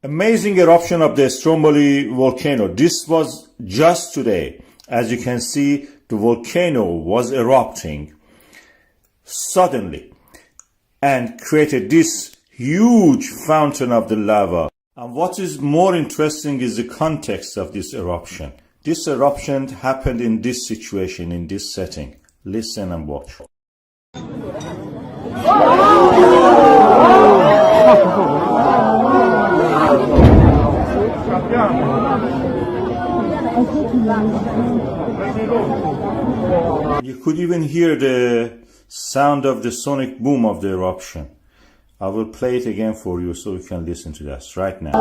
Amazing eruption of the Stromboli volcano. This was just today. As you can see, the volcano was erupting suddenly and created this huge fountain of the lava. And what is more interesting is the context of this eruption. This eruption happened in this situation, in this setting. Listen and watch. You could even hear the sound of the sonic boom of the eruption. I will play it again for you so you can listen to that right now.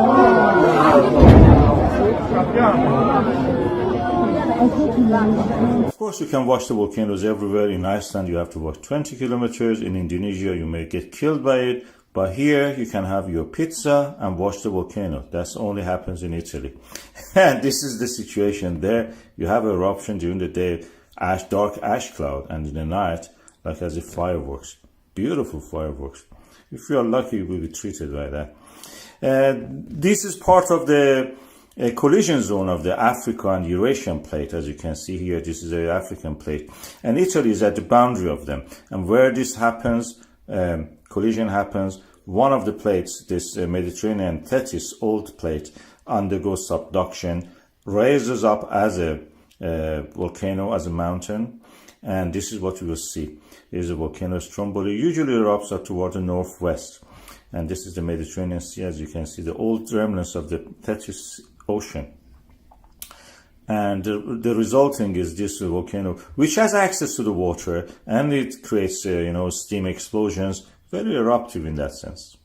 Of course, you can watch the volcanoes everywhere. In Iceland, you have to walk 20 kilometers. In Indonesia, you may get killed by it. But here, you can have your pizza and watch the volcano. That only happens in Italy. And this is the situation there. You have eruption during the day, dark ash cloud, and in the night, like as if fireworks. Beautiful fireworks. If you are lucky, you will be treated like that. This is part of the collision zone of the Africa and Eurasian plate. As you can see here, this is the African plate. And Italy is at the boundary of them. And where this happens, collision happens, one of the plates, this Mediterranean Tethys old plate, undergoes subduction, raises up as a volcano, as a mountain, and this is what you will see. Is a volcano Stromboli, usually erupts up toward the northwest, and this is the Mediterranean Sea. As you can see, the old remnants of the Tethys Ocean, and the resulting is this volcano, which has access to the water, and it creates steam explosions. Very eruptive in that sense.